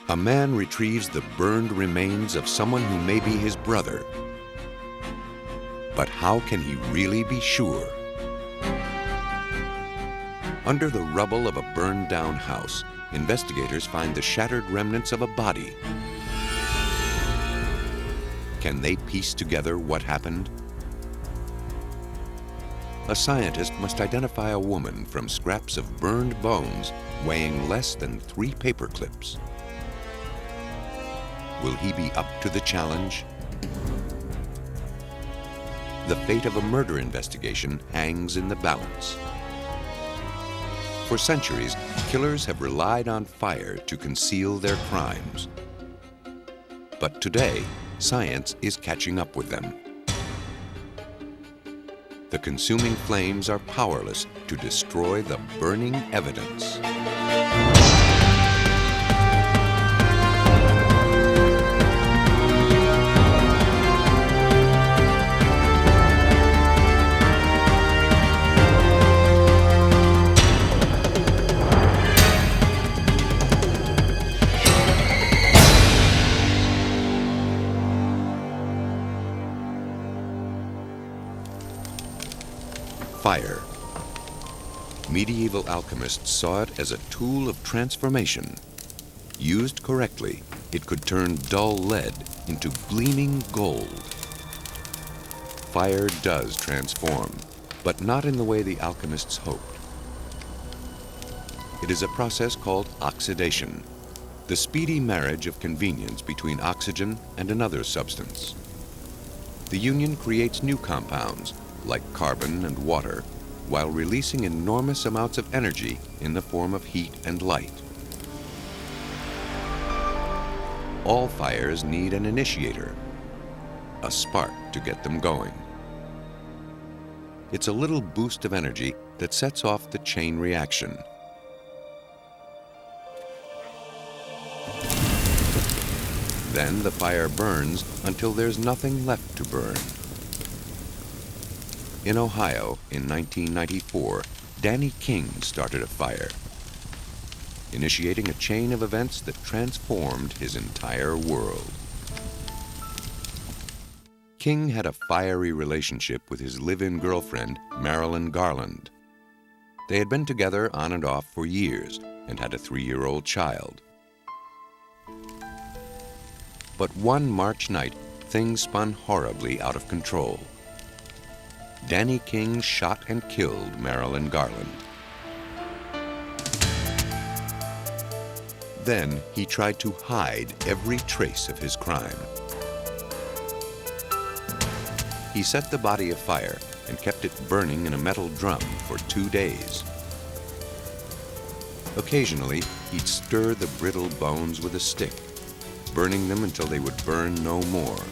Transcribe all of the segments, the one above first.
A man retrieves the burned remains of someone who may be his brother. But how can he really be sure? Under the rubble of a burned-down house, investigators find the shattered remnants of a body. Can they piece together what happened? A scientist must identify a woman from scraps of burned bones weighing less than 3 paper clips. Will he be up to the challenge? The fate of a murder investigation hangs in the balance. For centuries, killers have relied on fire to conceal their crimes. But today, science is catching up with them. The consuming flames are powerless to destroy the burning evidence. Fire. Medieval alchemists saw it as a tool of transformation. Used correctly, it could turn dull lead into gleaming gold. Fire does transform, but not in the way the alchemists hoped. It is a process called oxidation, the speedy marriage of convenience between oxygen and another substance. The union creates new compounds, like carbon and water, while releasing enormous amounts of energy in the form of heat and light. All fires need an initiator, a spark to get them going. It's a little boost of energy that sets off the chain reaction. Then the fire burns until there's nothing left to burn. In Ohio, in 1994, Danny King started a fire, initiating a chain of events that transformed his entire world. King had a fiery relationship with his live-in girlfriend, Marilyn Garland. They had been together on and off for years and had a 3-year-old child. But one March night, things spun horribly out of control. Danny King shot and killed Marilyn Garland. Then he tried to hide every trace of his crime. He set the body afire and kept it burning in a metal drum for 2 days. Occasionally, he'd stir the brittle bones with a stick, burning them until they would burn no more.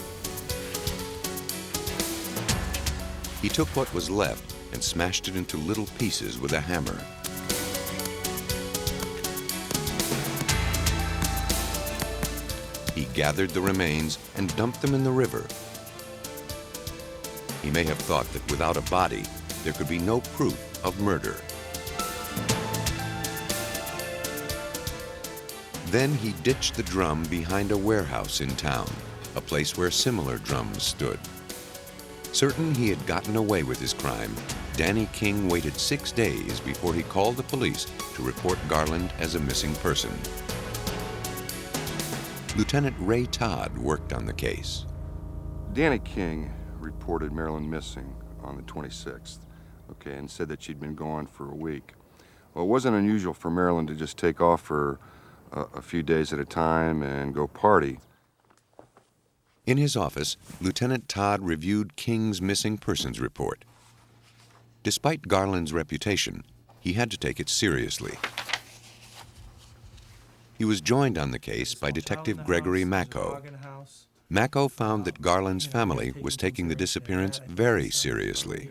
He took what was left and smashed it into little pieces with a hammer. He gathered the remains and dumped them in the river. He may have thought that without a body, there could be no proof of murder. Then he ditched the drum behind a warehouse in town, a place where similar drums stood. Certain he had gotten away with his crime, Danny King waited 6 days before he called the police to report Garland as a missing person. Lieutenant Ray Todd worked on the case. Danny King reported Marilyn missing on the 26th, and said that she'd been gone for a week. Well, it wasn't unusual for Marilyn to just take off for a few days at a time and go party. In his office, Lieutenant Todd reviewed King's missing persons report. Despite Garland's reputation, he had to take it seriously. He was joined on the case by Detective Gregory Macco. Macco found that Garland's family was taking the disappearance very seriously.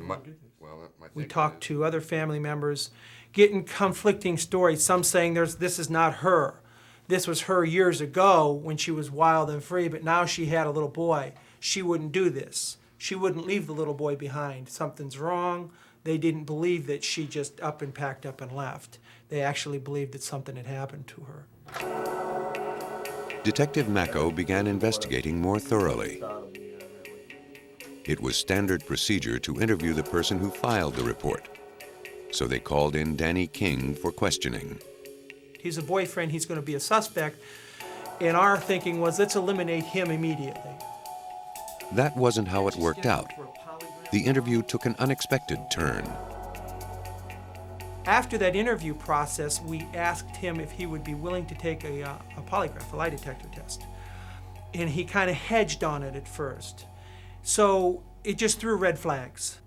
We talked to other family members, getting conflicting stories, some saying this is not her. This was her years ago when she was wild and free, but now she had a little boy. She wouldn't do this. She wouldn't leave the little boy behind. Something's wrong. They didn't believe that she just up and packed up and left. They actually believed that something had happened to her. Detective Mako began investigating more thoroughly. It was standard procedure to interview the person who filed the report, so they called in Danny King for questioning. He's a boyfriend, he's going to be a suspect, and our thinking was, let's eliminate him immediately. That wasn't how it worked out. The interview took an unexpected turn. After that interview process, we asked him if he would be willing to take a polygraph, a lie detector test. And he kind of hedged on it at first. So it just threw red flags.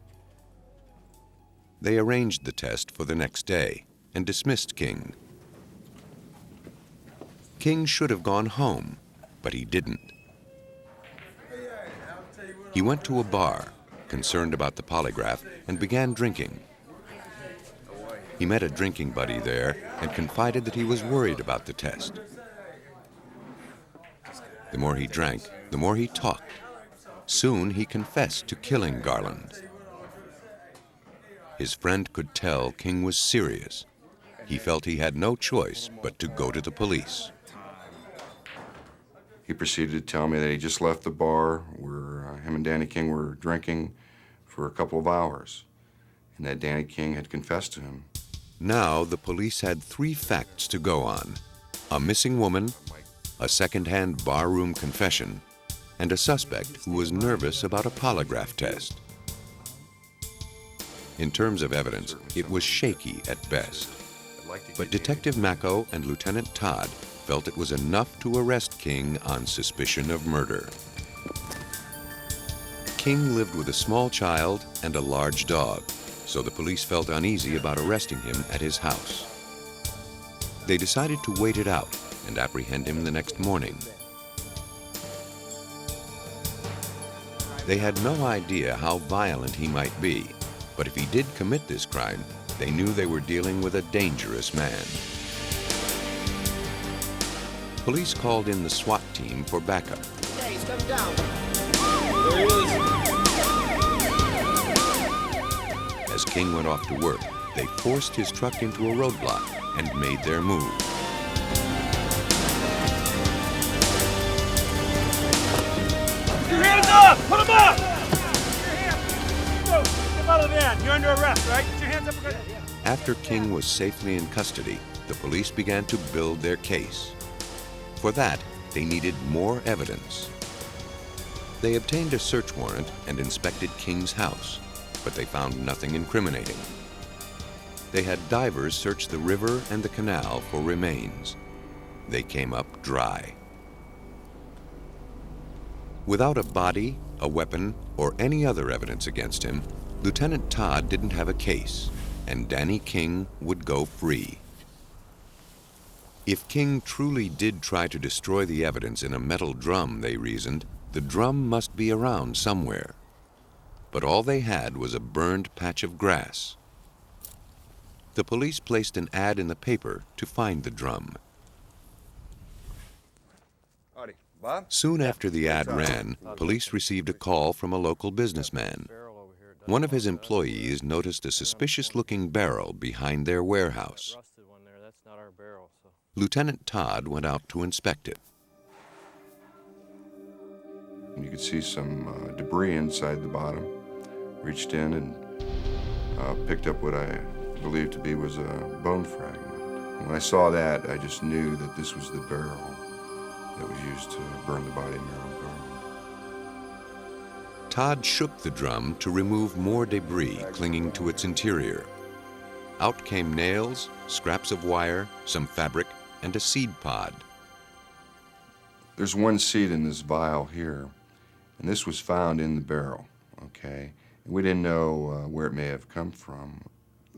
They arranged the test for the next day and dismissed King. King should have gone home, but he didn't. He went to a bar, concerned about the polygraph, and began drinking. He met a drinking buddy there and confided that he was worried about the test. The more he drank, the more he talked. Soon he confessed to killing Garland. His friend could tell King was serious. He felt he had no choice but to go to the police. He proceeded to tell me that he just left the bar where him and Danny King were drinking for a couple of hours, and that Danny King had confessed to him. Now the police had 3 facts to go on: a missing woman, a second-hand barroom confession, and a suspect who was nervous about a polygraph test. In terms of evidence, it was shaky at best. But Detective Mako and Lieutenant Todd felt it was enough to arrest King on suspicion of murder. King lived with a small child and a large dog, so the police felt uneasy about arresting him at his house. They decided to wait it out and apprehend him the next morning. They had no idea how violent he might be, but if he did commit this crime, they knew they were dealing with a dangerous man. Police called in the SWAT team for backup. Hey, he's coming down. There he is. As King went off to work, they forced his truck into a roadblock and made their move. Your hands up! Put them up! Go! Get out of the van. You're under arrest, right? Get your hands up. After King was safely in custody, the police began to build their case. For that, they needed more evidence. They obtained a search warrant and inspected King's house, but they found nothing incriminating. They had divers search the river and the canal for remains. They came up dry. Without a body, a weapon, or any other evidence against him, Lieutenant Todd didn't have a case, and Danny King would go free. If King truly did try to destroy the evidence in a metal drum, they reasoned, the drum must be around somewhere. But all they had was a burned patch of grass. The police placed an ad in the paper to find the drum. Soon after the ad ran, police received a call from a local businessman. One of his employees noticed a suspicious-looking barrel behind their warehouse. Lieutenant Todd went out to inspect it. You could see some debris inside the bottom. Reached in and picked up what I believed to be was a bone fragment. When I saw that, I just knew that this was the barrel that was used to burn the body of Marilyn Garland. Todd shook the drum to remove more debris clinging to its interior. Out came nails, scraps of wire, some fabric, and a seed pod. There's one seed in this vial here, and this was found in the barrel, okay? And we didn't know where it may have come from.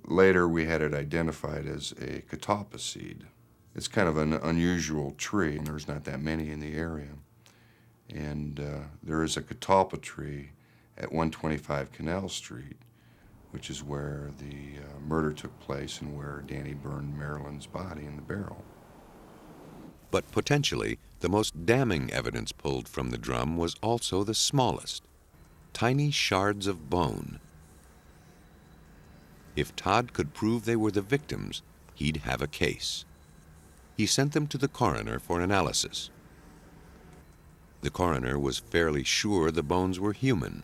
Later, we had it identified as a catalpa seed. It's kind of an unusual tree, and there's not that many in the area. And there is a catalpa tree at 125 Canal Street, which is where the murder took place and where Danny burned Marilyn's body in the barrel. But potentially, the most damning evidence pulled from the drum was also the smallest, tiny shards of bone. If Todd could prove they were the victims, he'd have a case. He sent them to the coroner for analysis. The coroner was fairly sure the bones were human.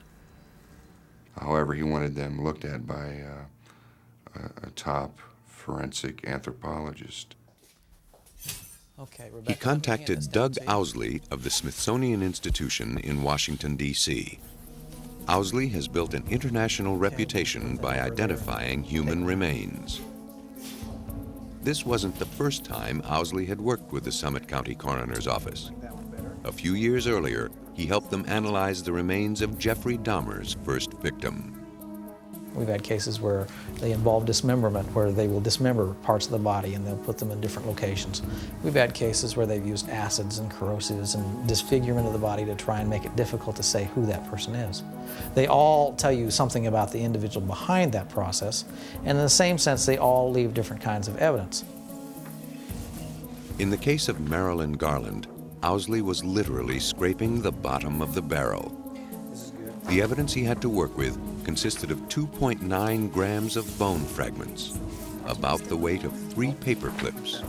However, he wanted them looked at by a top forensic anthropologist. Okay, Rebecca, He let me hand this contacted down Doug to you. Owsley of the Smithsonian Institution in Washington, D.C. Owsley has built an international reputation by identifying human remains. This wasn't the first time Owsley had worked with the Summit County Coroner's Office. A few years earlier, he helped them analyze the remains of Jeffrey Dahmer's first victim. We've had cases where they involve dismemberment, where they will dismember parts of the body and they'll put them in different locations. We've had cases where they've used acids and corrosives and disfigurement of the body to try and make it difficult to say who that person is. They all tell you something about the individual behind that process, and in the same sense, they all leave different kinds of evidence. In the case of Marilyn Garland, Owsley was literally scraping the bottom of the barrel. The evidence he had to work with consisted of 2.9 grams of bone fragments, about the weight of 3 paper clips.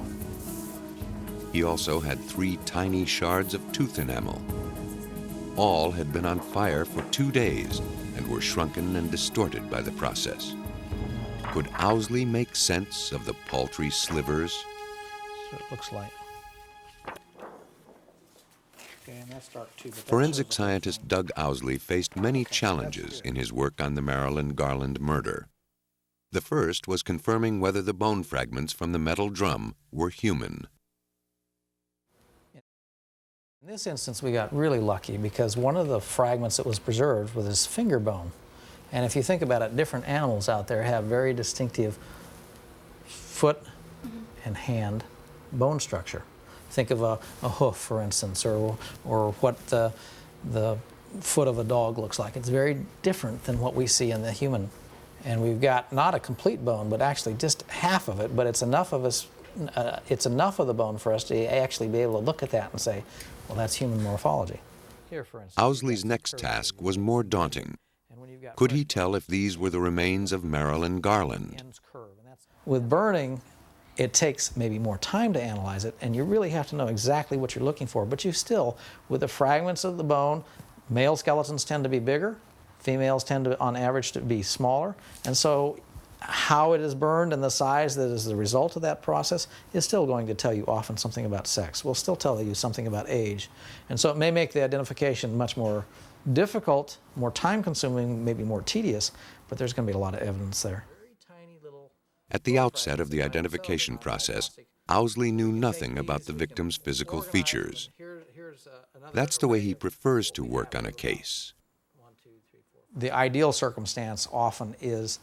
He also had 3 tiny shards of tooth enamel. All had been on fire for 2 days and were shrunken and distorted by the process. Could Owsley make sense of the paltry slivers? So it looks like. Okay, and that's dark too. But that Forensic shows- scientist Doug Owsley faced many Okay, so that's challenges good. in his work on the Marilyn Garland murder. The first was confirming whether the bone fragments from the metal drum were human. In this instance, we got really lucky because one of the fragments that was preserved was his finger bone. And if you think about it, different animals out there have very distinctive foot and hand bone structure. Think of a hoof, for instance, or what the foot of a dog looks like. It's very different than what we see in the human. And we've got not a complete bone, but actually just half of it, but it's enough of the bone for us to actually be able to look at that and say, well, that's human morphology. Here, for instance, Owsley's next task was more daunting. Could he tell if these were the remains of Marilyn Garland? With burning, it takes maybe more time to analyze it, and you really have to know exactly what you're looking for. But you still, with the fragments of the bone, male skeletons tend to be bigger, females tend to, on average, to be smaller. And so how it is burned and the size that is the result of that process is still going to tell you often something about sex. Will still tell you something about age. And so it may make the identification much more difficult, more time-consuming, maybe more tedious, but there's going to be a lot of evidence there. At the outset of the identification process, Owsley knew nothing about the victim's physical features. That's the way he prefers to work on a case. The ideal circumstance often is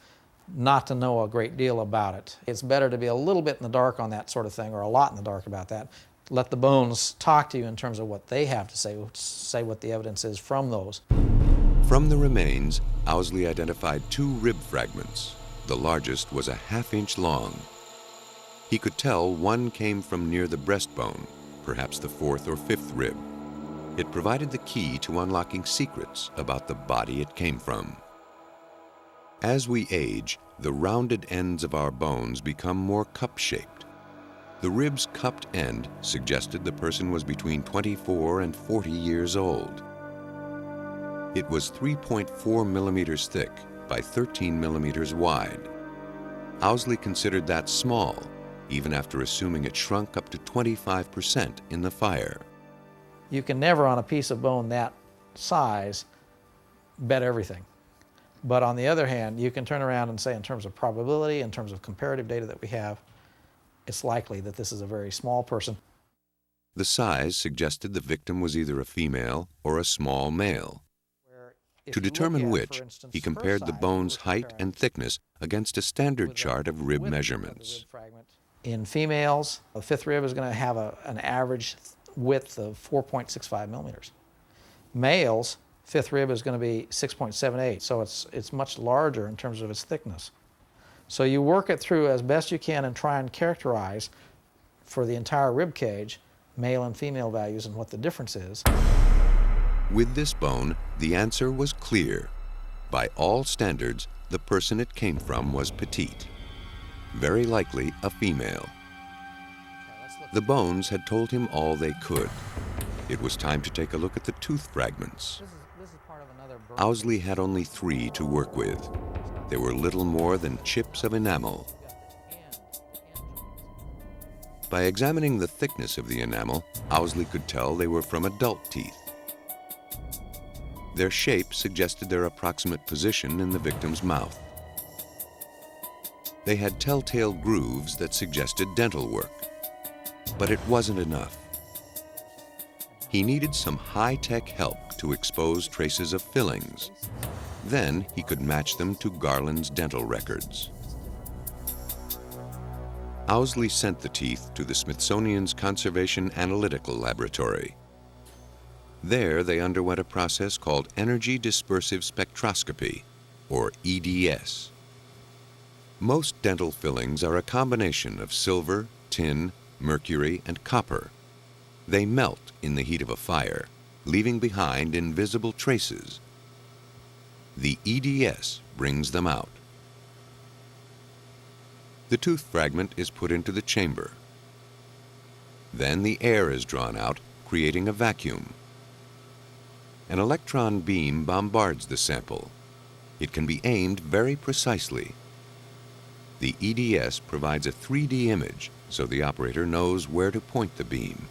not to know a great deal about it. It's better to be a little bit in the dark on that sort of thing, or a lot in the dark about that. Let the bones talk to you in terms of what they have to say what the evidence is from those. From the remains, Owsley identified 2 rib fragments. The largest was a ½ inch long. He could tell one came from near the breastbone, perhaps the 4th or 5th rib. It provided the key to unlocking secrets about the body it came from. As we age, the rounded ends of our bones become more cup-shaped. The rib's cupped end suggested the person was between 24 and 40 years old. It was 3.4 millimeters thick by 13 millimeters wide. Owsley considered that small, even after assuming it shrunk up to 25% in the fire. You can never, on a piece of bone that size, bet everything. But on the other hand, you can turn around and say, in terms of probability, in terms of comparative data that we have, it's likely that this is a very small person. The size suggested the victim was either a female or a small male. To determine which, he compared the bone's height and thickness against a standard chart of rib measurements. In females, the 5th rib is going to have an average width of 4.65 millimeters. Males, 5th rib is going to be 6.78, so it's much larger in terms of its thickness. So you work it through as best you can and try and characterize for the entire rib cage male and female values and what the difference is. With this bone, the answer was clear. By all standards, the person it came from was petite, very likely a female. The bones had told him all they could. It was time to take a look at the tooth fragments. This is part of another Owsley had only 3 to work with. They were little more than chips of enamel. By examining the thickness of the enamel, Owsley could tell they were from adult teeth. Their shape suggested their approximate position in the victim's mouth. They had telltale grooves that suggested dental work. But it wasn't enough. He needed some high-tech help to expose traces of fillings. Then he could match them to Garland's dental records. Owsley sent the teeth to the Smithsonian's Conservation Analytical Laboratory. There, they underwent a process called energy dispersive spectroscopy, or EDS. Most dental fillings are a combination of silver, tin, mercury, and copper. They melt in the heat of a fire, leaving behind invisible traces. The EDS brings them out. The tooth fragment is put into the chamber. Then the air is drawn out, creating a vacuum. An electron beam bombards the sample. It can be aimed very precisely. The EDS provides a 3D image, so the operator knows where to point the beam.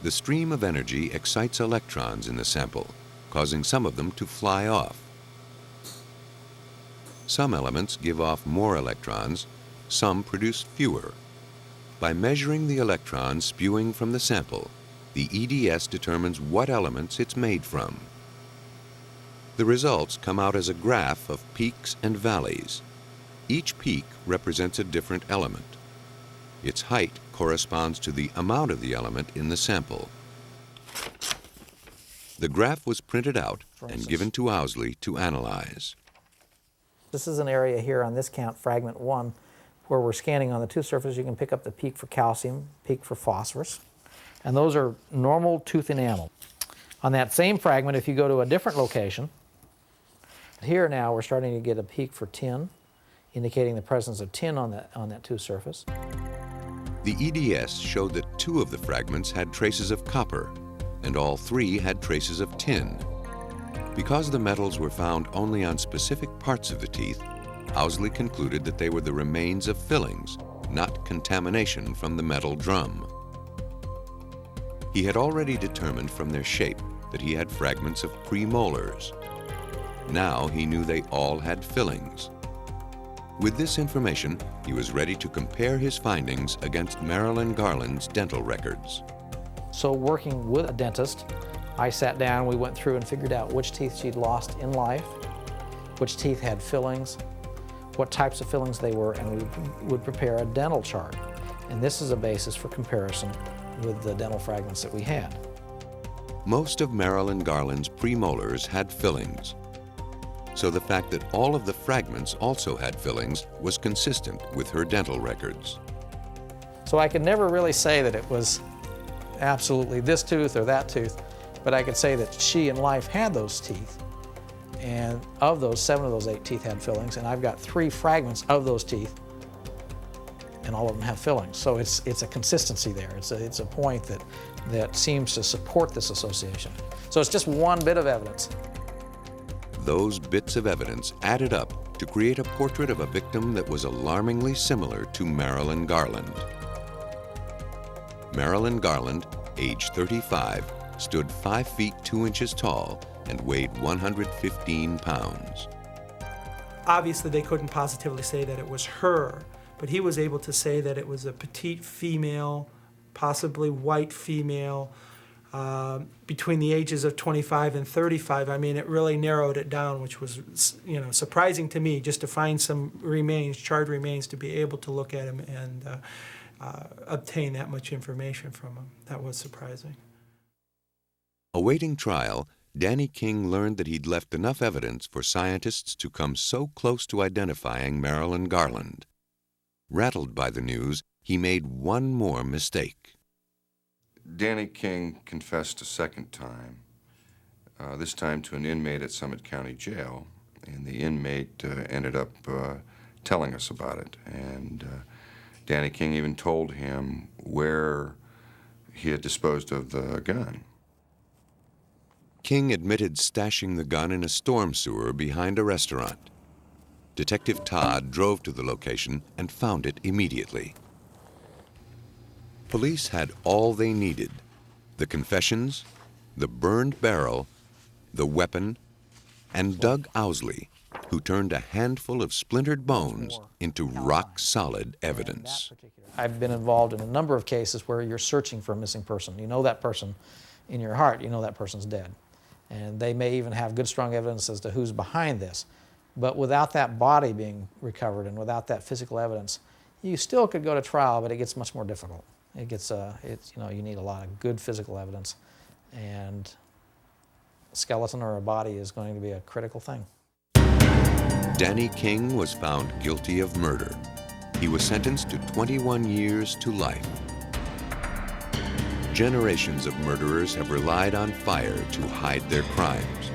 The stream of energy excites electrons in the sample, causing some of them to fly off. Some elements give off more electrons, some produce fewer. By measuring the electrons spewing from the sample, the EDS determines what elements it's made from. The results come out as a graph of peaks and valleys. Each peak represents a different element. Its height corresponds to the amount of the element in the sample. The graph was printed out and given to Owsley to analyze. This is an area here on this count, fragment 1, where we're scanning on the tooth surface. You can pick up the peak for calcium, peak for phosphorus, and those are normal tooth enamel. On that same fragment, if you go to a different location, here now we're starting to get a peak for tin, indicating the presence of tin on that tooth surface. The EDS showed that 2 of the fragments had traces of copper, and all 3 had traces of tin. Because the metals were found only on specific parts of the teeth, Owsley concluded that they were the remains of fillings, not contamination from the metal drum. He had already determined from their shape that he had fragments of premolars. Now he knew they all had fillings. With this information, he was ready to compare his findings against Marilyn Garland's dental records. So working with a dentist, I sat down, we went through and figured out which teeth she'd lost in life, which teeth had fillings, what types of fillings they were, and we would prepare a dental chart. And this is a basis for comparison with the dental fragments that we had. Most of Marilyn Garland's premolars had fillings. So the fact that all of the fragments also had fillings was consistent with her dental records. So I could never really say that it was absolutely this tooth or that tooth, but I could say that she in life had those teeth. And of those, 7 of those 8 teeth had fillings, and I've got 3 fragments of those teeth, and all of them have fillings. So it's a consistency there. It's a point that seems to support this association. So it's just one bit of evidence. Those bits of evidence added up to create a portrait of a victim that was alarmingly similar to Marilyn Garland. Marilyn Garland, age 35, stood 5 feet 2 inches tall and weighed 115 pounds. Obviously, they couldn't positively say that it was her, but he was able to say that it was a petite female, possibly white female, between the ages of 25 and 35. I mean, it really narrowed it down, which was, surprising to me, just to find some remains, charred remains, to be able to look at him and obtain that much information from him. That was surprising. Awaiting trial, Danny King learned that he'd left enough evidence for scientists to come so close to identifying Marilyn Garland. Rattled by the news, he made one more mistake. Danny King confessed a second time, this time to an inmate at Summit County Jail, and the inmate ended up telling us about it. And Danny King even told him where he had disposed of the gun. King admitted stashing the gun in a storm sewer behind a restaurant. Detective Todd drove to the location and found it immediately. Police had all they needed: the confessions, the burned barrel, the weapon, and Doug Owsley, who turned a handful of splintered bones into rock-solid evidence. I've been involved in a number of cases where you're searching for a missing person. You know that person in your heart, you know that person's dead. And they may even have good, strong evidence as to who's behind this. But without that body being recovered and without that physical evidence, you still could go to trial, but it gets much more difficult. It gets, you need a lot of good physical evidence, and a skeleton or a body is going to be a critical thing. Danny King was found guilty of murder. He was sentenced to 21 years to life. Generations of murderers have relied on fire to hide their crimes.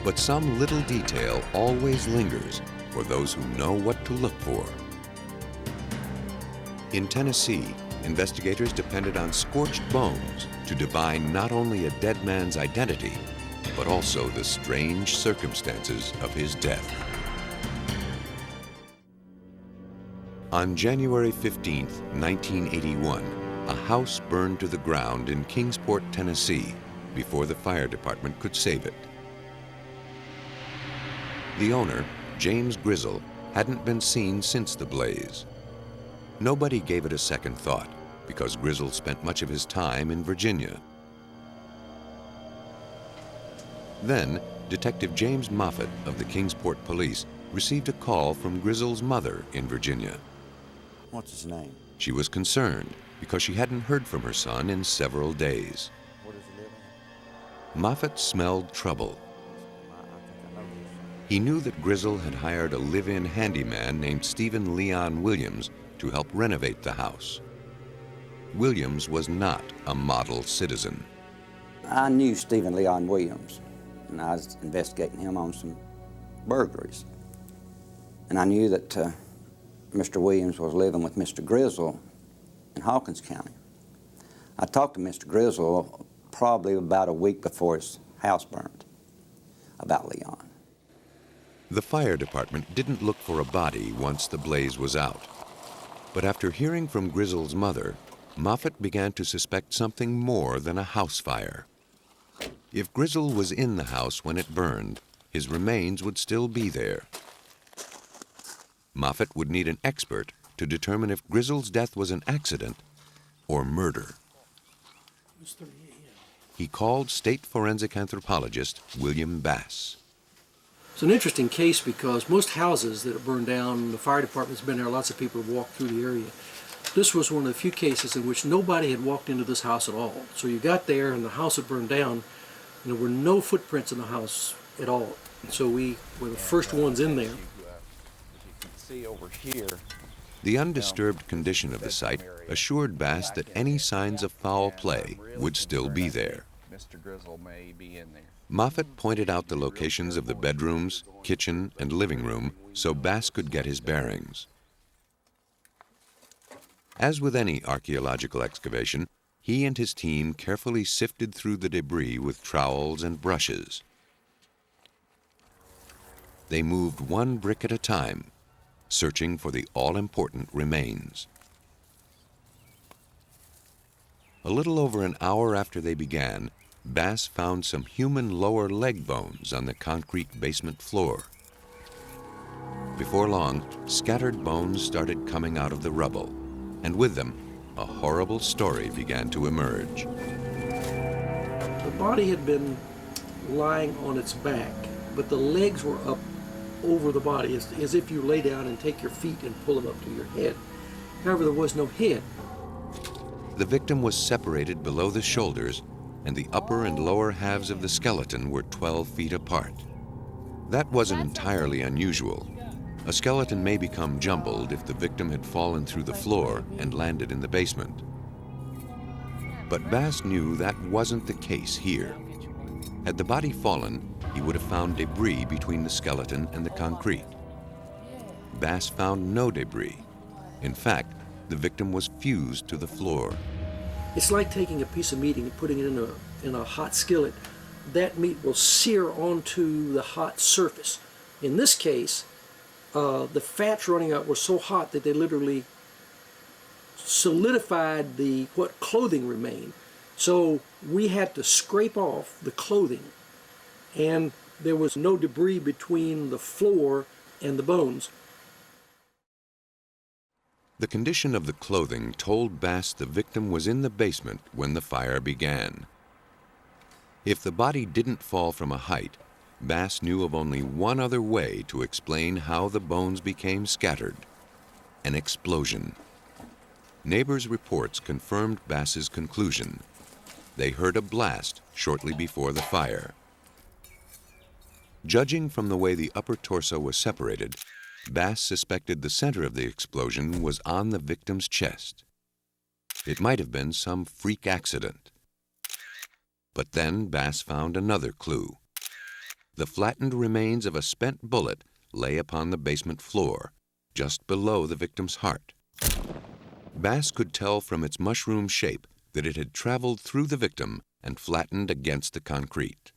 But some little detail always lingers for those who know what to look for. In Tennessee, investigators depended on scorched bones to divine not only a dead man's identity, but also the strange circumstances of his death. On January 15, 1981, a house burned to the ground in Kingsport, Tennessee, before the fire department could save it. The owner, James Grizzle, hadn't been seen since the blaze. Nobody gave it a second thought, because Grizzle spent much of his time in Virginia. Then, Detective James Moffett of the Kingsport Police received a call from Grizzle's mother in Virginia. What's his name? She was concerned because she hadn't heard from her son in several days. Where does he live at? Moffett smelled trouble. I think I know this. He knew that Grizzle had hired a live-in handyman named Stephen Leon Williams to help renovate the house. Williams was not a model citizen. I knew Stephen Leon Williams, and I was investigating him on some burglaries. And I knew that Mr. Williams was living with Mr. Grizzle in Hawkins County. I talked to Mr. Grizzle probably about a week before his house burned about Leon. The fire department didn't look for a body once the blaze was out. But after hearing from Grizzle's mother, Moffett began to suspect something more than a house fire. If Grizzle was in the house when it burned, his remains would still be there. Moffett would need an expert to determine if Grizzle's death was an accident or murder. He called state forensic anthropologist William Bass. It's an interesting case because most houses that have burned down, the fire department's been there, lots of people have walked through the area. This was one of the few cases in which nobody had walked into this house at all. So you got there and the house had burned down, and there were no footprints in the house at all. So we were the first ones in there. As you can see over here, The undisturbed condition of the site assured Bass that any signs of foul play would still be there. Mr. Grizzle may be in there. Moffett pointed out the locations of the bedrooms, kitchen, and living room so Bass could get his bearings. As with any archaeological excavation, he and his team carefully sifted through the debris with trowels and brushes. They moved one brick at a time, searching for the all-important remains. A little over an hour after they began, Bass found some human lower leg bones on the concrete basement floor. Before long, scattered bones started coming out of the rubble, and with them, a horrible story began to emerge. The body had been lying on its back, but the legs were up over the body, as if you lay down and take your feet and pull them up to your head. However, there was no head. The victim was separated below the shoulders, and the upper and lower halves of the skeleton were 12 feet apart. That wasn't entirely unusual. A skeleton may become jumbled if the victim had fallen through the floor and landed in the basement. But Bass knew that wasn't the case here. Had the body fallen, he would have found debris between the skeleton and the concrete. Bass found no debris. In fact, the victim was fused to the floor. It's like taking a piece of meat and putting it in a hot skillet. That meat will sear onto the hot surface. In this case, the fats running out were so hot that they literally solidified what clothing remained. So we had to scrape off the clothing, and there was no debris between the floor and the bones. The condition of the clothing told Bass the victim was in the basement when the fire began. If the body didn't fall from a height, Bass knew of only one other way to explain how the bones became scattered: an explosion. Neighbors' reports confirmed Bass's conclusion. They heard a blast shortly before the fire. Judging from the way the upper torso was separated, Bass suspected the center of the explosion was on the victim's chest. It might have been some freak accident. But then Bass found another clue. The flattened remains of a spent bullet lay upon the basement floor, just below the victim's heart. Bass could tell from its mushroom shape that it had traveled through the victim and flattened against the concrete.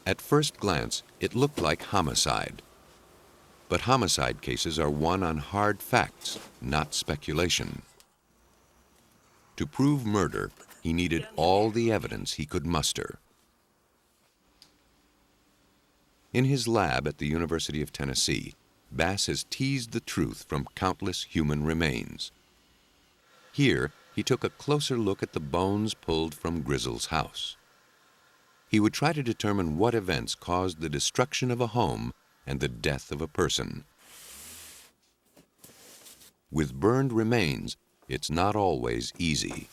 At first glance, it looked like homicide. But homicide cases are won on hard facts, not speculation. To prove murder, he needed all the evidence he could muster. In his lab at the University of Tennessee, Bass has teased the truth from countless human remains. Here, he took a closer look at the bones pulled from Grizzle's house. He would try to determine what events caused the destruction of a home and the death of a person. With burned remains, it's not always easy.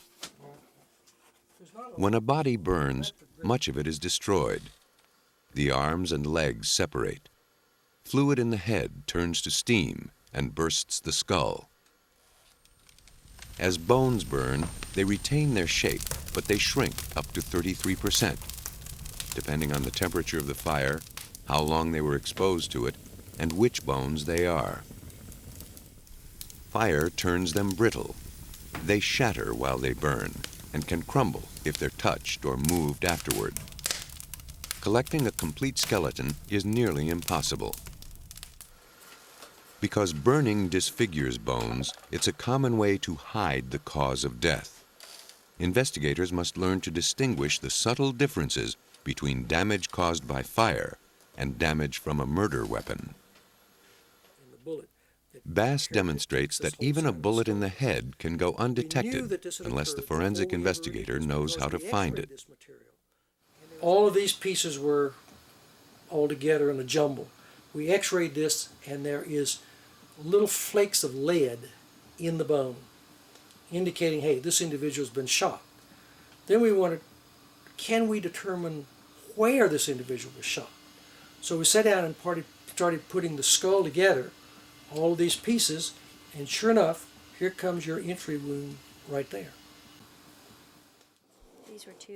When a body burns, much of it is destroyed. The arms and legs separate. Fluid in the head turns to steam and bursts the skull. As bones burn, they retain their shape, but they shrink up to 33%, depending on the temperature of the fire, how long they were exposed to it, and which bones they are. Fire turns them brittle. They shatter while they burn and can crumble if they're touched or moved afterward. Collecting a complete skeleton is nearly impossible. Because burning disfigures bones, it's a common way to hide the cause of death. Investigators must learn to distinguish the subtle differences between damage caused by fire and damage from a murder weapon. Bass demonstrates that even a bullet in the head can go undetected unless the forensic investigator knows how to find it. All of these pieces were all together in a jumble. We x-rayed this, and there is little flakes of lead in the bone, indicating, hey, this individual's been shot. Then we wanted, can we determine where this individual was shot? So we sat down and started putting the skull together, all of these pieces, and sure enough, here comes your entry wound right there.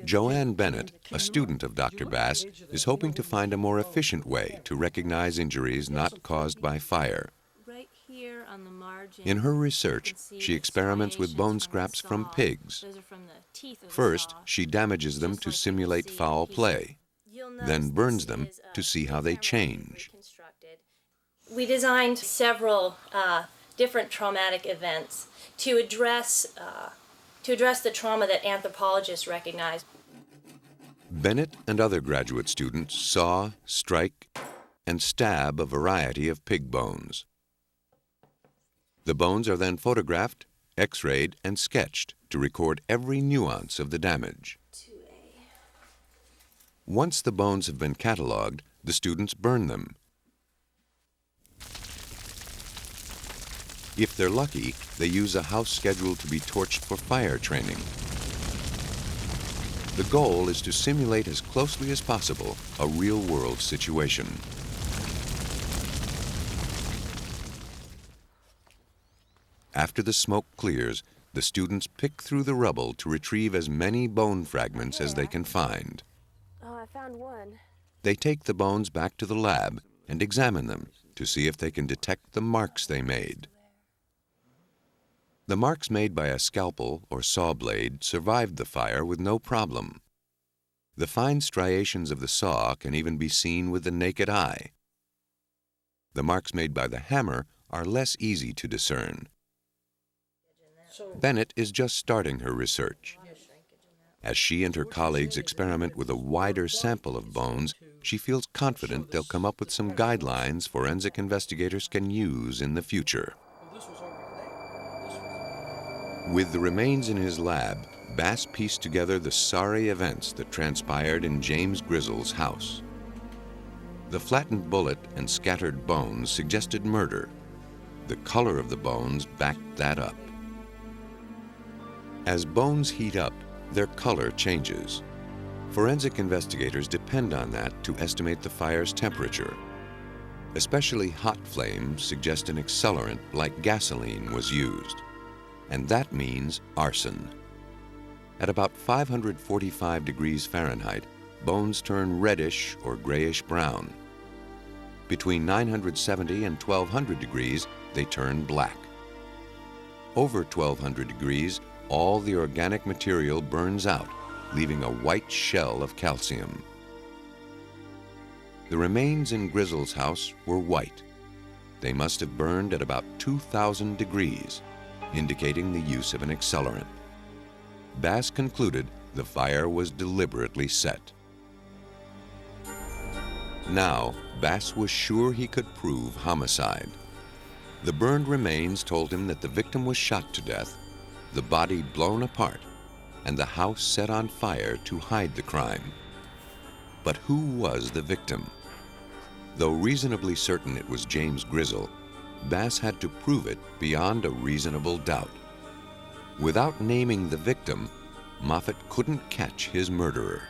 Joanne Bennett, a student of Dr. Bass, is hoping to find a more efficient way to recognize injuries not caused by fire. In her research, she experiments with bone scraps from pigs. First, she damages them to simulate foul play, then burns them to see how they change. We designed several different traumatic events to address the trauma that anthropologists recognize. Bennett and other graduate students saw, strike, and stab a variety of pig bones. The bones are then photographed, x-rayed, and sketched to record every nuance of the damage. Once the bones have been cataloged, the students burn them. If they're lucky, they use a house scheduled to be torched for fire training. The goal is to simulate as closely as possible a real-world situation. After the smoke clears, the students pick through the rubble to retrieve as many bone fragments as they can find. Oh, I found one. They take the bones back to the lab and examine them to see if they can detect the marks they made. The marks made by a scalpel or saw blade survived the fire with no problem. The fine striations of the saw can even be seen with the naked eye. The marks made by the hammer are less easy to discern. Bennett is just starting her research. As she and her colleagues experiment with a wider sample of bones, she feels confident they'll come up with some guidelines forensic investigators can use in the future. With the remains in his lab, Bass pieced together the sorry events that transpired in James Grizzle's house. The flattened bullet and scattered bones suggested murder. The color of the bones backed that up. As bones heat up, their color changes. Forensic investigators depend on that to estimate the fire's temperature. Especially hot flames suggest an accelerant like gasoline was used. And that means arson. At about 545 degrees Fahrenheit, bones turn reddish or grayish brown. Between 970 and 1200 degrees, they turn black. Over 1200 degrees, all the organic material burns out, leaving a white shell of calcium. The remains in Grizzle's house were white. They must have burned at about 2000 degrees, indicating the use of an accelerant. Bass concluded the fire was deliberately set. Now, Bass was sure he could prove homicide. The burned remains told him that the victim was shot to death, the body blown apart, and the house set on fire to hide the crime. But who was the victim? Though reasonably certain it was James Grizzle, Bass had to prove it beyond a reasonable doubt. Without naming the victim, Moffat couldn't catch his murderer.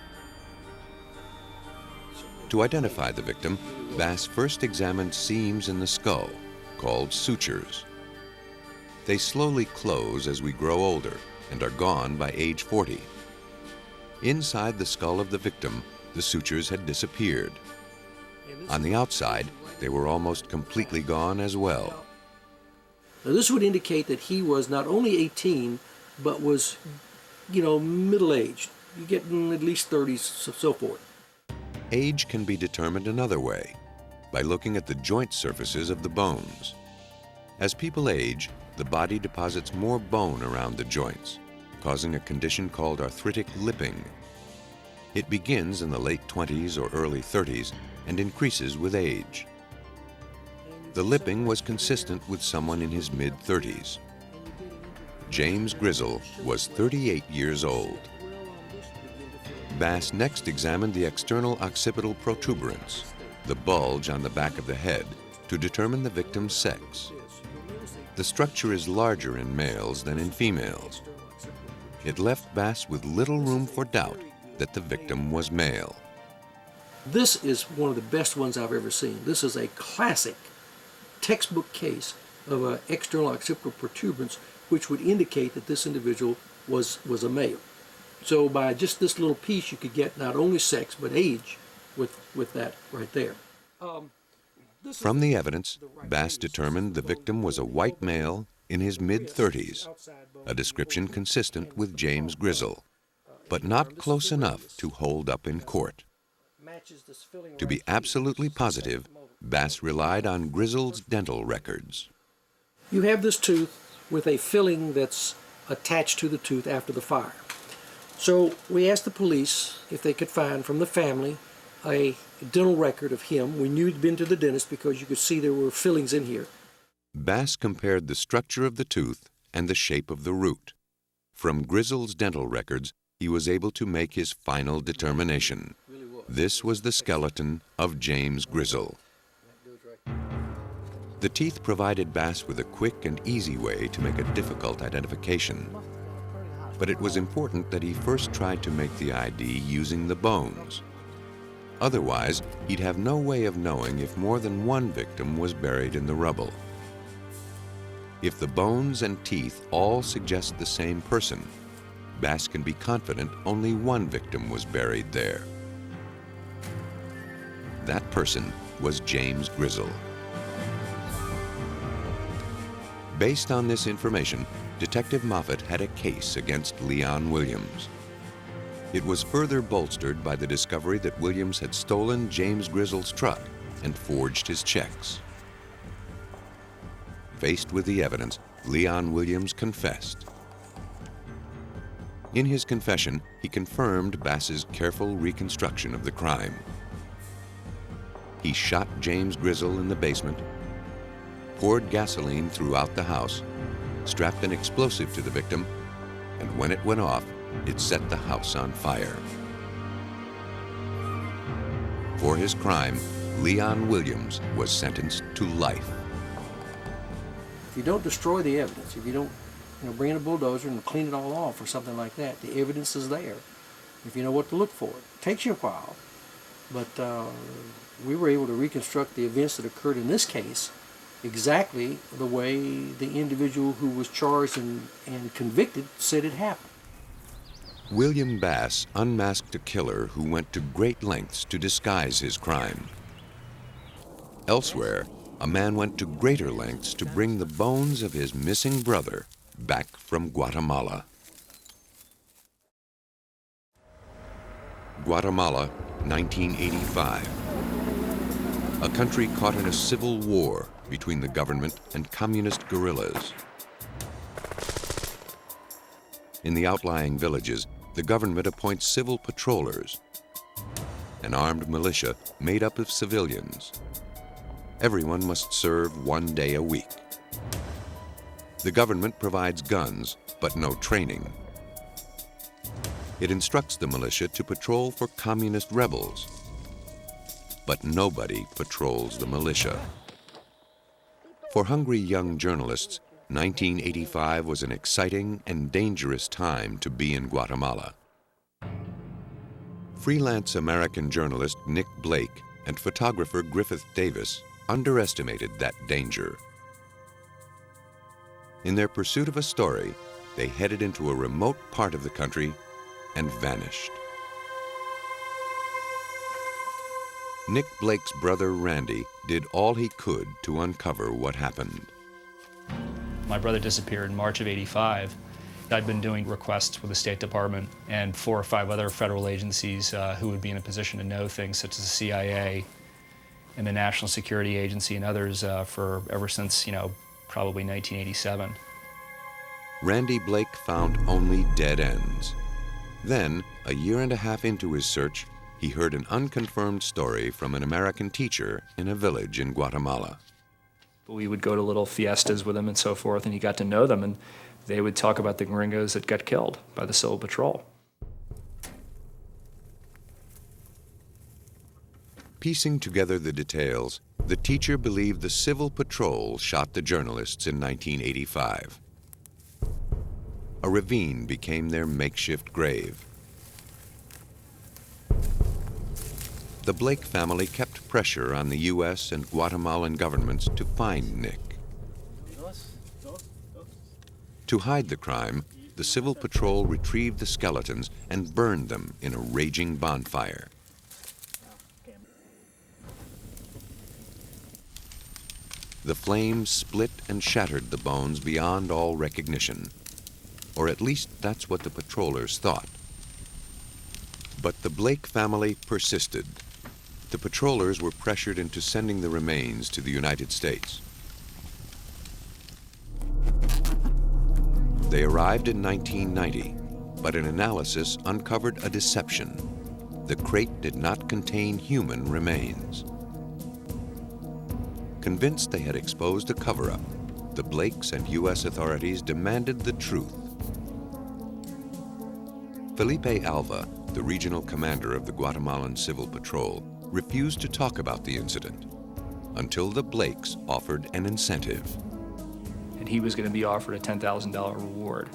To identify the victim, Bass first examined seams in the skull, called sutures. They slowly close as we grow older and are gone by age 40. Inside the skull of the victim, the sutures had disappeared. On the outside, they were almost completely gone as well. Now this would indicate that he was not only 18, but was, middle-aged. You're getting at least 30s, so forth. Age can be determined another way, by looking at the joint surfaces of the bones. As people age, the body deposits more bone around the joints, causing a condition called arthritic lipping. It begins in the late 20s or early 30s and increases with age. The lipping was consistent with someone in his mid-30s. James Grizzle was 38 years old. Bass next examined the external occipital protuberance, the bulge on the back of the head, to determine the victim's sex. The structure is larger in males than in females. It left Bass with little room for doubt that the victim was male. This is one of the best ones I've ever seen. This is a classic textbook case of an external occipital protuberance, which would indicate that this individual was a male. So by just this little piece, you could get not only sex, but age with that right there. From the evidence, Bass determined the victim was a white male in his mid-30s, a description consistent with James Grizzle, but not close enough to hold up in court. To be absolutely positive, Bass relied on Grizzle's dental records. You have this tooth with a filling that's attached to the tooth after the fire. So we asked the police if they could find from the family a dental record of him. We knew he'd been to the dentist because you could see there were fillings in here. Bass compared the structure of the tooth and the shape of the root. From Grizzle's dental records, he was able to make his final determination. This was the skeleton of James Grizzle. The teeth provided Bass with a quick and easy way to make a difficult identification. But it was important that he first tried to make the ID using the bones. Otherwise, he'd have no way of knowing if more than one victim was buried in the rubble. If the bones and teeth all suggest the same person, Bass can be confident only one victim was buried there. That person was James Grizzle. Based on this information, Detective Moffat had a case against Leon Williams. It was further bolstered by the discovery that Williams had stolen James Grizzle's truck and forged his checks. Faced with the evidence, Leon Williams confessed. In his confession, he confirmed Bass's careful reconstruction of the crime. He shot James Grizzle in the basement, poured gasoline throughout the house, strapped an explosive to the victim, and when it went off, it set the house on fire. For his crime, Leon Williams was sentenced to life. If you don't destroy the evidence, if you don't bring in a bulldozer and clean it all off or something like that, the evidence is there. If you know what to look for. It takes you a while, but we were able to reconstruct the events that occurred in this case exactly the way the individual who was charged and convicted said it happened. William Bass unmasked a killer who went to great lengths to disguise his crime. Elsewhere, a man went to greater lengths to bring the bones of his missing brother back from Guatemala. Guatemala, 1985. A country caught in a civil war between the government and communist guerrillas. In the outlying villages, the government appoints civil patrollers, an armed militia made up of civilians. Everyone must serve 1 day a week. The government provides guns, but no training. It instructs the militia to patrol for communist rebels, but nobody patrols the militia. For hungry young journalists, 1985 was an exciting and dangerous time to be in Guatemala. Freelance American journalist Nick Blake and photographer Griffith Davis underestimated that danger. In their pursuit of a story, they headed into a remote part of the country and vanished. Nick Blake's brother Randy did all he could to uncover what happened. My brother disappeared in March of '85. I'd been doing requests with the State Department and 4 or 5 other federal agencies who would be in a position to know things, such as the CIA and the National Security Agency and others for ever since, probably 1987. Randy Blake found only dead ends. Then, a year and a half into his search, he heard an unconfirmed story from an American teacher in a village in Guatemala. We would go to little fiestas with them and so forth, and he got to know them, and they would talk about the gringos that got killed by the Civil Patrol. Piecing together the details, the teacher believed the Civil Patrol shot the journalists in 1985. A ravine became their makeshift grave. The Blake family kept pressure on the U.S. and Guatemalan governments to find Nick. To hide the crime, the Civil Patrol retrieved the skeletons and burned them in a raging bonfire. The flames split and shattered the bones beyond all recognition, or at least that's what the patrollers thought. But the Blake family persisted. The patrollers were pressured into sending the remains to the United States. They arrived in 1990, but an analysis uncovered a deception. The crate did not contain human remains. Convinced they had exposed a cover-up, the Blakes and U.S. authorities demanded the truth. Felipe Alva, the regional commander of the Guatemalan Civil Patrol, refused to talk about the incident until the Blakes offered an incentive. And he was going to be offered a $10,000 reward.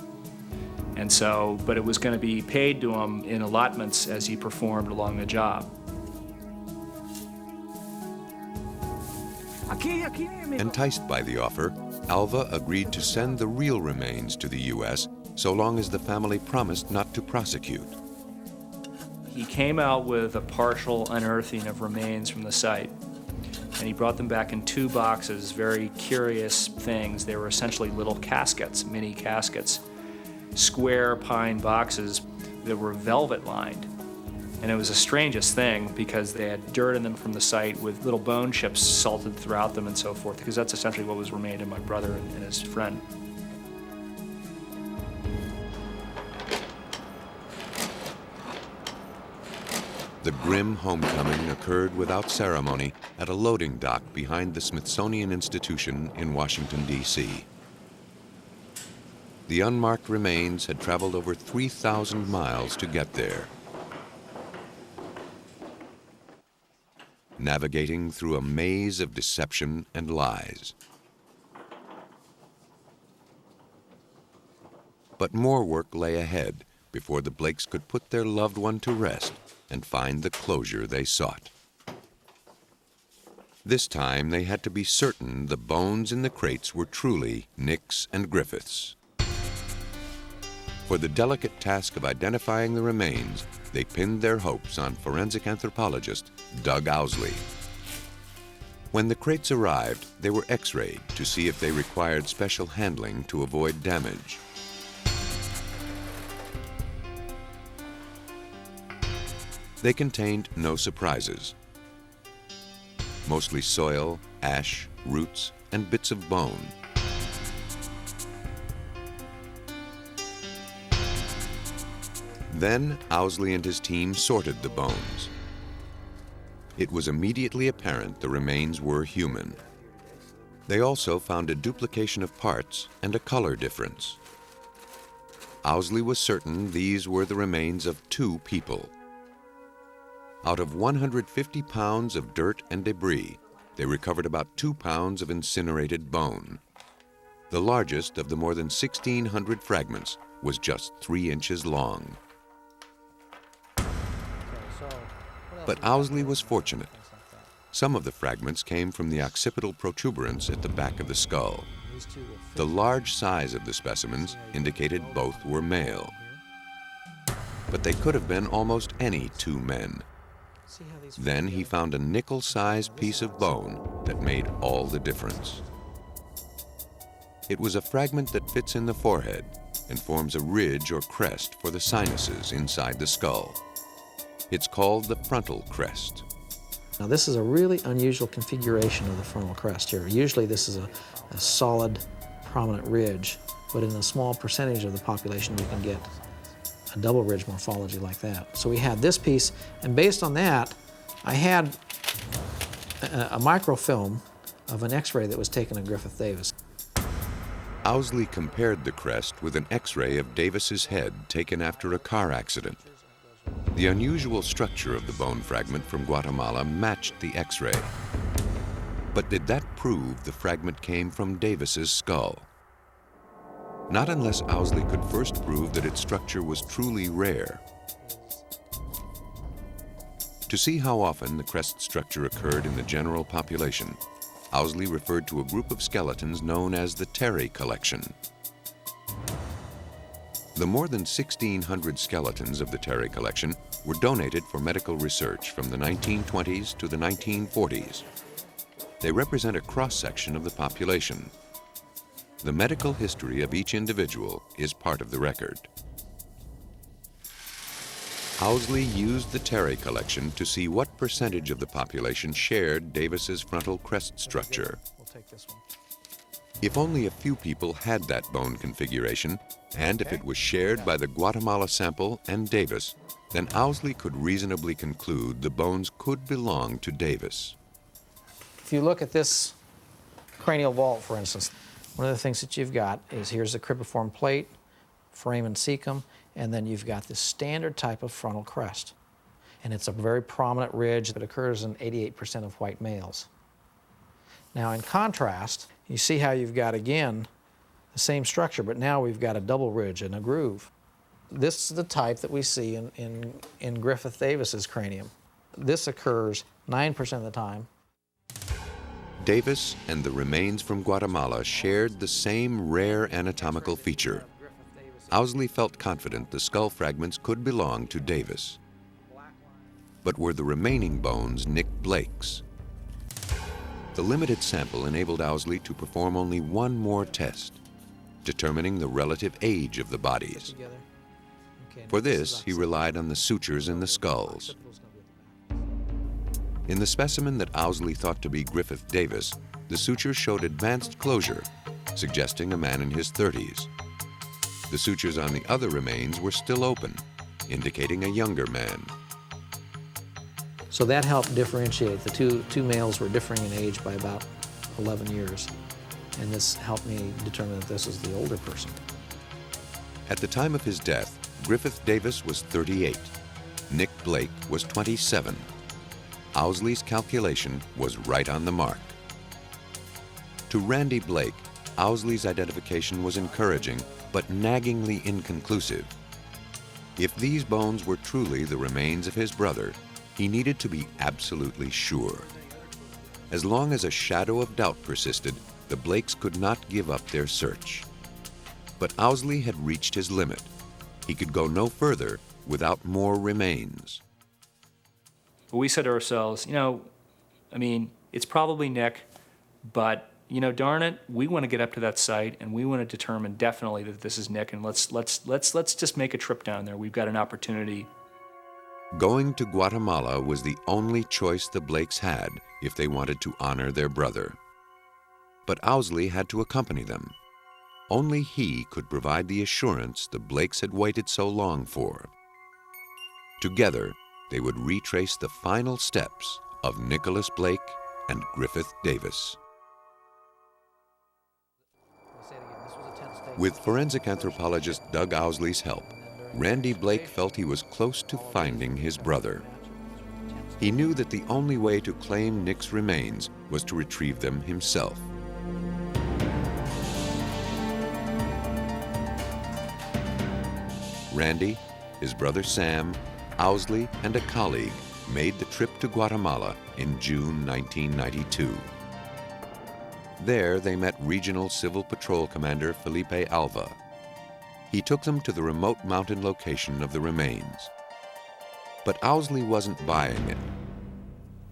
And so, but it was going to be paid to him in allotments as he performed along the job. Enticed by the offer, Alva agreed to send the real remains to the U.S. so long as the family promised not to prosecute. He came out with a partial unearthing of remains from the site. And he brought them back in 2 boxes, very curious things. They were essentially little caskets, mini caskets, square pine boxes that were velvet lined. And it was the strangest thing because they had dirt in them from the site with little bone chips salted throughout them and so forth, because that's essentially what was remained of my brother and his friend. The grim homecoming occurred without ceremony at a loading dock behind the Smithsonian Institution in Washington, D.C. The unmarked remains had traveled over 3,000 miles to get there. Navigating through a maze of deception and lies. But more work lay ahead before the Blakes could put their loved one to rest and find the closure they sought. This time they had to be certain the bones in the crates were truly Nick's and Griffith's. For the delicate task of identifying the remains, they pinned their hopes on forensic anthropologist Doug Owsley. When the crates arrived, they were x-rayed to see if they required special handling to avoid damage. They contained no surprises. Mostly soil, ash, roots, and bits of bone. Then Owsley and his team sorted the bones. It was immediately apparent the remains were human. They also found a duplication of parts and a color difference. Owsley was certain these were the remains of 2 people. Out of 150 pounds of dirt and debris, they recovered about 2 pounds of incinerated bone. The largest of the more than 1,600 fragments was just 3 inches long. But Owsley was fortunate. Some of the fragments came from the occipital protuberance at the back of the skull. The large size of the specimens indicated both were male. But they could have been almost any 2 men. Then he found a nickel-sized piece of bone that made all the difference. It was a fragment that fits in the forehead and forms a ridge or crest for the sinuses inside the skull. It's called the frontal crest. Now this is a really unusual configuration of the frontal crest here. Usually this is a solid, prominent ridge, but in a small percentage of the population we can get a double ridge morphology like that. So we had this piece, and based on that, I had a microfilm of an x-ray that was taken of Griffith Davis. Owsley compared the crest with an x-ray of Davis's head taken after a car accident. The unusual structure of the bone fragment from Guatemala matched the x-ray. But did that prove the fragment came from Davis's skull? Not unless Owsley could first prove that its structure was truly rare. To see how often the crest structure occurred in the general population, Owsley referred to a group of skeletons known as the Terry Collection. The more than 1,600 skeletons of the Terry Collection were donated for medical research from the 1920s to the 1940s. They represent a cross-section of the population. The medical history of each individual is part of the record. Owsley used the Terry Collection to see what percentage of the population shared Davis's frontal crest structure. If only a few people had that bone configuration, and if it was shared by the Guatemala sample and Davis, then Owsley could reasonably conclude the bones could belong to Davis. If you look at this cranial vault, for instance, one of the things that you've got is here's the cribriform plate, foramen cecum, and then you've got this standard type of frontal crest. And it's a very prominent ridge that occurs in 88% of white males. Now, in contrast, you see how you've got, again, the same structure, but now we've got a double ridge and a groove. This is the type that we see in Griffith Davis's cranium. This occurs 9% of the time. Davis and the remains from Guatemala shared the same rare anatomical feature. Owsley felt confident the skull fragments could belong to Davis. But were the remaining bones Nick Blake's? The limited sample enabled Owsley to perform only one more test, determining the relative age of the bodies. For this, he relied on the sutures in the skulls. In the specimen that Owsley thought to be Griffith Davis, the sutures showed advanced closure, suggesting a man in his 30s. The sutures on the other remains were still open, indicating a younger man. So that helped differentiate. The two males were differing in age by about 11 years. And this helped me determine that this is the older person. At the time of his death, Griffith Davis was 38. Nick Blake was 27. Owsley's calculation was right on the mark. To Randy Blake, Owsley's identification was encouraging, but naggingly inconclusive. If these bones were truly the remains of his brother, he needed to be absolutely sure. As long as a shadow of doubt persisted, the Blakes could not give up their search. But Owsley had reached his limit. He could go no further without more remains. We said to ourselves, it's probably Nick, but darn it, we want to get up to that site and we want to determine definitely that this is Nick, and let's just make a trip down there. We've got an opportunity. Going to Guatemala was the only choice the Blakes had if they wanted to honor their brother. But Owsley had to accompany them. Only he could provide the assurance the Blakes had waited so long for. Together, they would retrace the final steps of Nicholas Blake and Griffith Davis. With forensic anthropologist Doug Owsley's help, Randy Blake felt he was close to finding his brother. He knew that the only way to claim Nick's remains was to retrieve them himself. Randy, his brother Sam, Owsley, and a colleague made the trip to Guatemala in June 1992. There, they met Regional Civil Patrol Commander Felipe Alva. He took them to the remote mountain location of the remains. But Owsley wasn't buying it.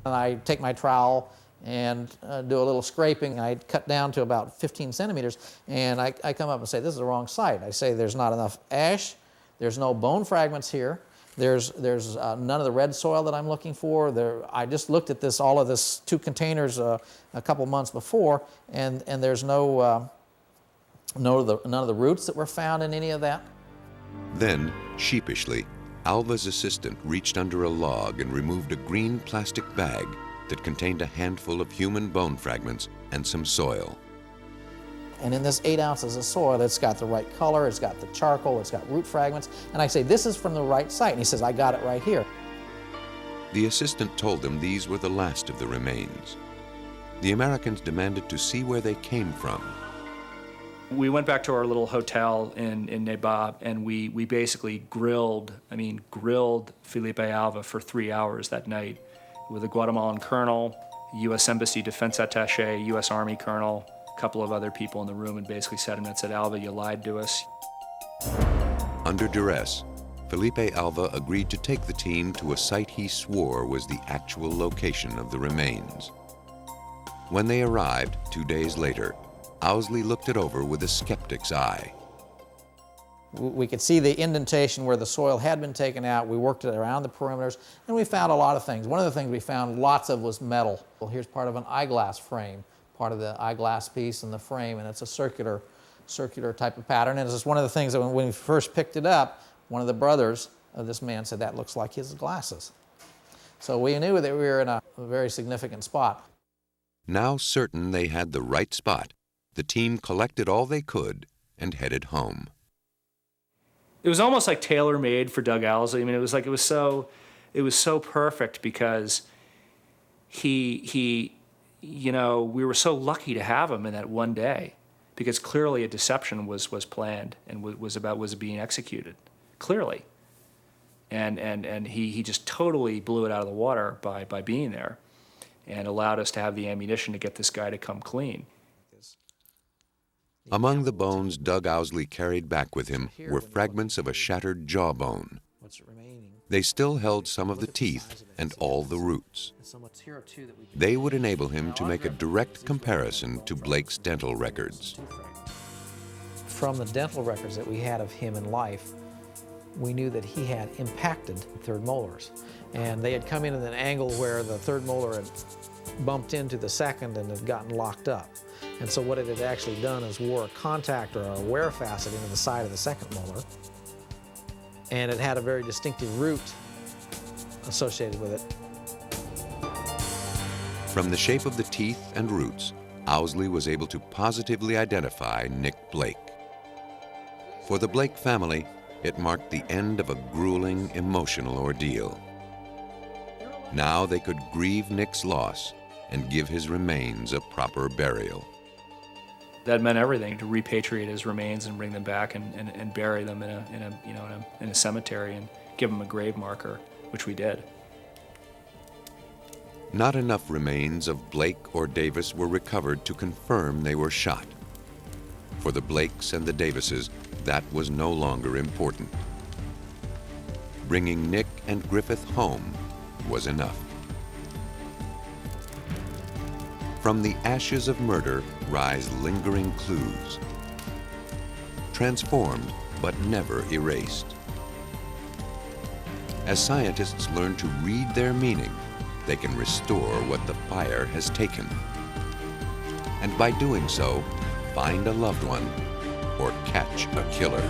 And I take my trowel and do a little scraping. I cut down to about 15 centimeters, and I come up and say, this is the wrong site. I say there's not enough ash, there's no bone fragments here, there's none of the red soil that I'm looking for. I just looked at all of this 2 containers a couple months before, and there's none of the roots that were found in any of that. Then, sheepishly, Alva's assistant reached under a log and removed a green plastic bag that contained a handful of human bone fragments and some soil. And in this 8 ounces of soil, it's got the right color, it's got the charcoal, it's got root fragments. And I say, this is from the right site. And he says, I got it right here. The assistant told them these were the last of the remains. The Americans demanded to see where they came from. We went back to our little hotel in Neba, and we basically grilled Felipe Alva for 3 hours that night with a Guatemalan colonel, U.S. Embassy defense attaché, U.S. Army colonel, a couple of other people in the room, and basically sat him and said, Alva, you lied to us. Under duress, Felipe Alva agreed to take the team to a site he swore was the actual location of the remains. When they arrived 2 days later, Owsley looked it over with a skeptic's eye. We could see the indentation where the soil had been taken out. We worked it around the perimeters, and we found a lot of things. One of the things we found lots of was metal. Well, here's part of an eyeglass frame, part of the eyeglass piece in the frame, and it's a circular type of pattern. And it's just one of the things that when we first picked it up, one of the brothers of this man said, that looks like his glasses. So we knew that we were in a very significant spot. Now certain they had the right spot, the team collected all they could and headed home. It was almost like tailor-made for Doug Owsley. I mean, it was so perfect because we were so lucky to have him in that one day, because clearly a deception was planned and was being executed, clearly. And he just totally blew it out of the water by being there and allowed us to have the ammunition to get this guy to come clean. Among the bones Doug Owsley carried back with him were fragments of a shattered jawbone. What's remaining? They still held some of the teeth and all the roots. They would enable him to make a direct comparison to Blake's dental records. From the dental records that we had of him in life, we knew that he had impacted third molars. And they had come in at an angle where the third molar had bumped into the second and had gotten locked up. And so what it had actually done is wore a contact or a wear facet into the side of the second molar. And it had a very distinctive root associated with it. From the shape of the teeth and roots, Owsley was able to positively identify Nick Blake. For the Blake family, it marked the end of a grueling, emotional ordeal. Now they could grieve Nick's loss and give his remains a proper burial. That meant everything, to repatriate his remains and bring them back and bury them in a cemetery and give them a grave marker, which we did. Not enough remains of Blake or Davis were recovered to confirm they were shot. For the Blakes and the Davises, that was no longer important. Bringing Nick and Griffith home was enough. From the ashes of murder rise lingering clues, transformed but never erased. As scientists learn to read their meaning, they can restore what the fire has taken. And by doing so, find a loved one or catch a killer.